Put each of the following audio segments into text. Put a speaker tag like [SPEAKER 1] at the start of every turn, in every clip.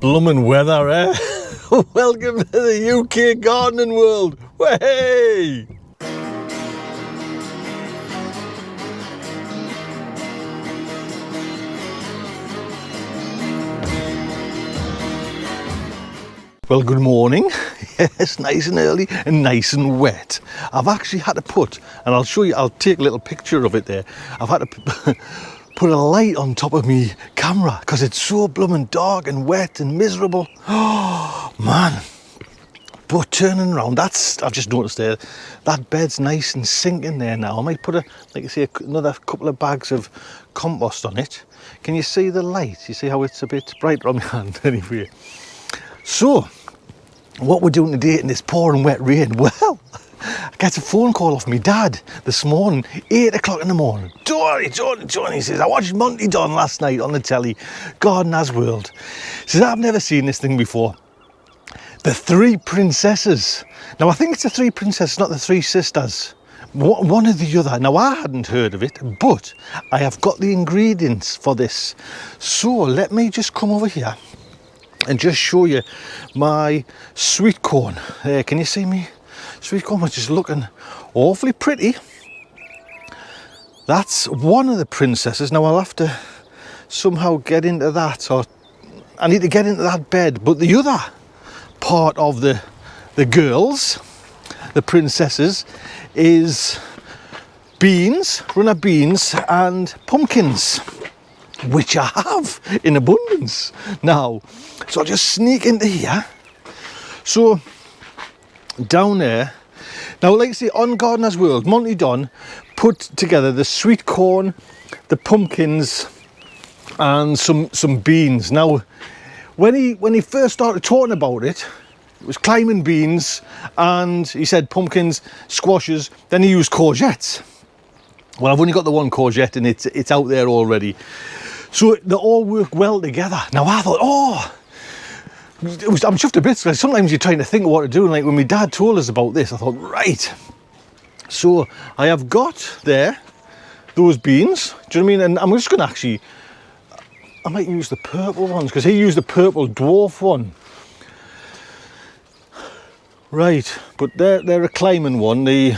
[SPEAKER 1] Bloomin' weather, eh? Welcome to the UK gardening world. Way! Well, good morning. Yes, nice and early and nice and wet. I've actually had to put, and I'll show you, I'll take a little picture of it there. I've had to put a light on top of me camera because it's so blooming dark and wet and miserable. Oh, man. But turning around, I've just noticed there, that bed's nice and sinking there now. I might put another couple of bags of compost on it. Can you see the light? You see how it's a bit brighter on my hand anyway. So, what we're doing today in this pouring wet rain, well, I get a phone call off my dad this morning, 8 o'clock in the morning. Johnny, he says, I watched Monty Done last night on the telly, Gardener's World. He says, I've never seen this thing before. The Three Princesses. Now, I think it's the Three Princesses, not the Three Sisters. One or the other. Now, I hadn't heard of it, but I have got the ingredients for this. So, let me just come over here and just show you my sweet corn. There, can you see me? Sweet corn, which is looking awfully pretty. That's one of the princesses. Now I'll have to somehow get into that, or I need to get into that bed. But the other part of the girls, the princesses, is beans, runner beans and pumpkins, which I have in abundance now. So I'll just sneak into here. So down there, now like I say, on Gardener's World, Monty Done put together the sweet corn, the pumpkins and some beans. Now when he first started talking about it, it was climbing beans, and he said pumpkins, squashes, then he used courgettes. Well, I've only got the one courgette and it's out there already. So they all work well together. Now I thought, I'm chuffed a bit, because sometimes you're trying to think of what to do, and like when my dad told us about this, I thought, right. So I have got there those beans, do you know what I mean? And I'm just going to I might use the purple ones, because he used the purple dwarf one. Right, but they're a climbing one, the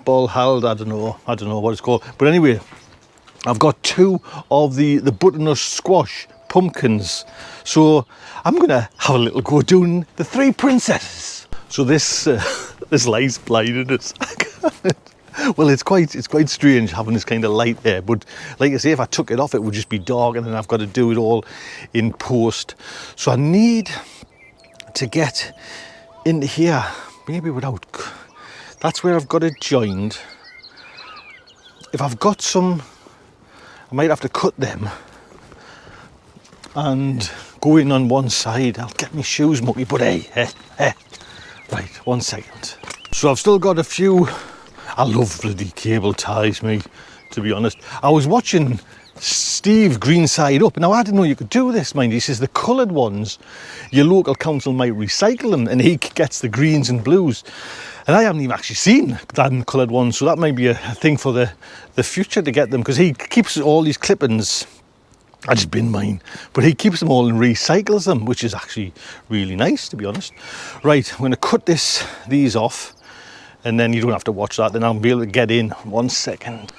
[SPEAKER 1] Bolhald, I don't know what it's called. But anyway, I've got two of the butternut squash pumpkins. So I'm gonna have a little go doing the Three Princesses. So this light's blinded us. Well, it's quite strange having this kind of light there, but like I say, if I took it off it would just be dark, and then I've got to do it all in post. So I need to get into here, maybe without, that's where I've got it joined. If I've got some, I might have to cut them and go in on one side. I'll get my shoes mucky, but hey. Right, 1 second. So I've still got a few. I love bloody cable ties, me, to be honest. I was watching Steve Greenside Up. Now, I didn't know you could do this, mind. He says the coloured ones, your local council might recycle them, and he gets the greens and blues. And I haven't even actually seen them coloured ones, so that might be a thing for the future to get them, because he keeps all these clippings. I just bin mine, but he keeps them all and recycles them, which is actually really nice, to be honest. Right, I'm going to cut these off, and then you don't have to watch that. Then I'll be able to get in. 1 second.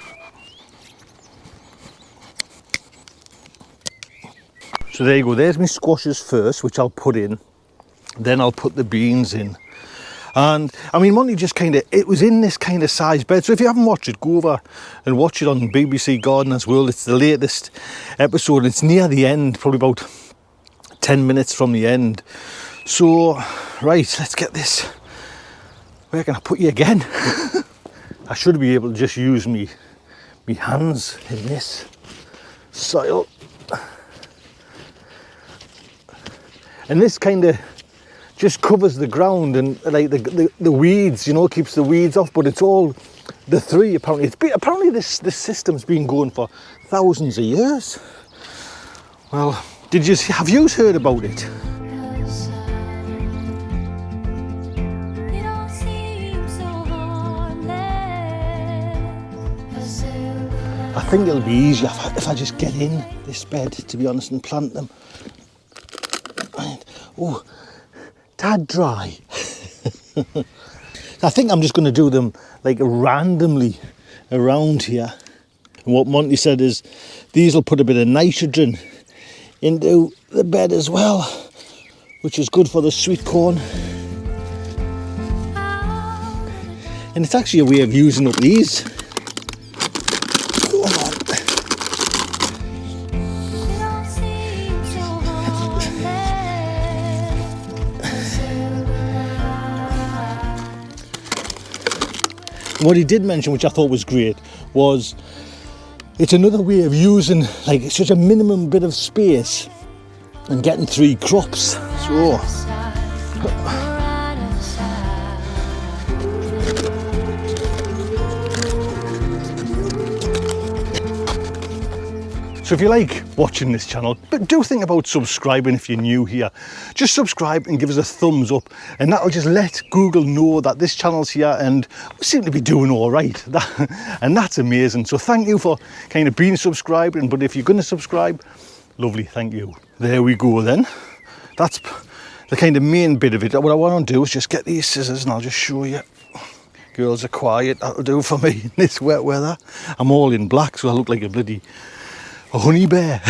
[SPEAKER 1] So there you go. There's my squashes first, which I'll put in. Then I'll put the beans in. And I mean, Monty just it was in this kind of size bed. So if you haven't watched it, go over and watch it on BBC Gardener's World. It's the latest episode. It's near the end, probably about 10 minutes from the end. So, right, let's get this. Where can I put you again? I should be able to just use me hands in this soil. And this kind of just covers the ground, and like the weeds, you know, keeps the weeds off. But it's all the three, apparently. Apparently this system's been going for thousands of years. Well, have you heard about it? I think it'll be easier if I just get in this bed, to be honest, and plant them. Oh, tad dry. I think I'm just going to do them like randomly around here. And what Monty said is these will put a bit of nitrogen into the bed as well, which is good for the sweet corn. And it's actually a way of using up these. Come on. What he did mention, which I thought was great, was it's another way of using like such a minimum bit of space and getting 3 crops. So if you like watching this channel, but do think about subscribing if you're new here. Just subscribe and give us a thumbs up, and that'll just let Google know that this channel's here and we seem to be doing all right. And that's amazing. So thank you for kind of being subscribed, but if you're going to subscribe, lovely, thank you. There we go then. That's the kind of main bit of it. What I want to do is just get these scissors and I'll just show you. Girls are quiet, that'll do for me in this wet weather. I'm all in black, so I look like a honey bear.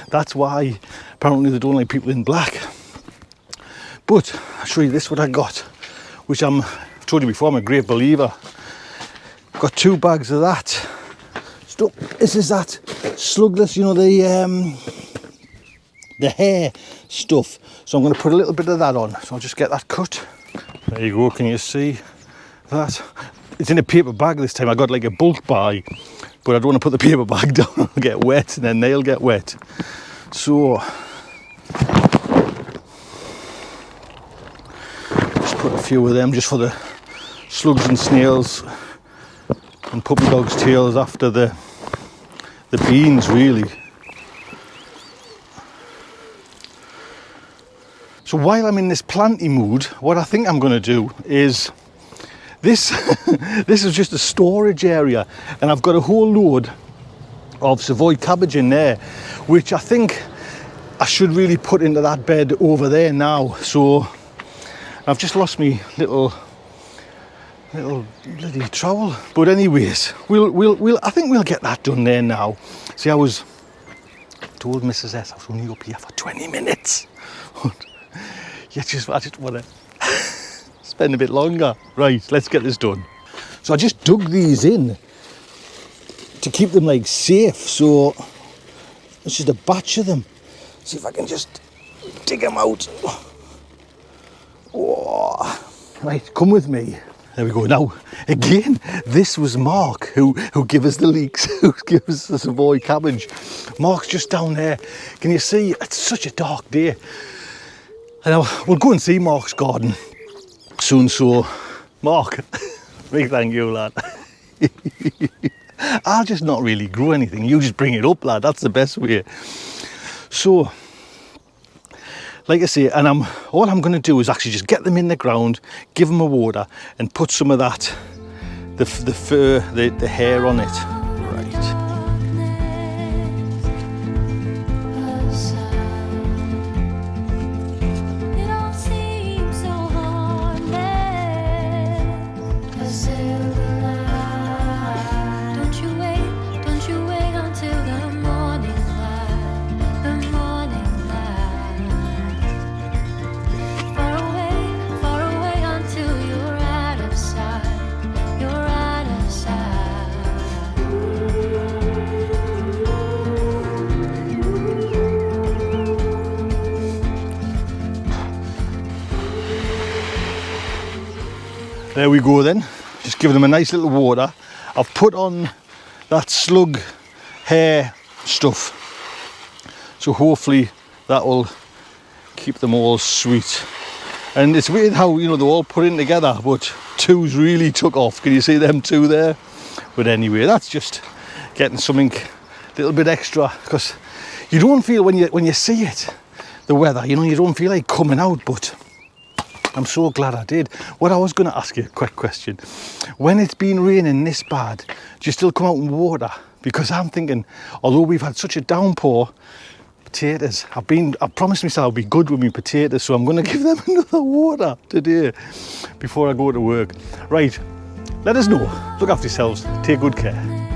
[SPEAKER 1] That's why apparently they don't like people in black. But I'll show you this, what I got, which I've told you before, I'm a great believer. I've got 2 bags of that stuff. This is that Slugless, you know, the hair stuff. So I'm going to put a little bit of that on. So I'll just get that cut. There you go, can you see that? It's in a paper bag this time. I got like a bulk buy, but I don't want to put the paper bag down. I'll get wet and then they'll get wet. So just put a few of them just for the slugs and snails and puppy dogs' tails after the beans, really. So while I'm in this planty mood, what I think I'm going to do is this is just a storage area, and I've got a whole load of Savoy cabbage in there, which I think I should really put into that bed over there now. So I've just lost me little bloody trowel, but anyways, I think we'll get that done there now. See, I told Mrs. S I was only up here for 20 minutes. I just want to spend a bit longer. Right, let's get this done. So I just dug these in to keep them like safe. So it's just a batch of them. See if I can just dig them out. Oh. Right, come with me. There we go. Now, again, this was Mark who gave us the leeks, who gave us the Savoy cabbage. Mark's just down there. Can you see? It's such a dark day. And we'll go and see Mark's garden soon. So, Mark, big thank you, lad. I'll just not really grow anything. You just bring it up, lad. That's the best way. So, like I say, and all I'm going to do is actually just get them in the ground, give them a water, and put some of that, the fur, the hair on it. Right. There we go then, just give them a nice little water. I've put on that slug hair stuff, so hopefully that will keep them all sweet. And it's weird how, you know, they're all put in together, but two's really took off. Can you see them two there? But anyway, that's just getting something a little bit extra, because you don't feel when you see it, the weather, you know, you don't feel like coming out, but I'm so glad I did. What I was going to ask you, a quick question. When it's been raining this bad, do you still come out and water? Because I'm thinking, although we've had such a downpour, potatoes. I promised myself I'll be good with my potatoes, so I'm going to give them another water today before I go to work. Right, let us know. Look after yourselves. Take good care.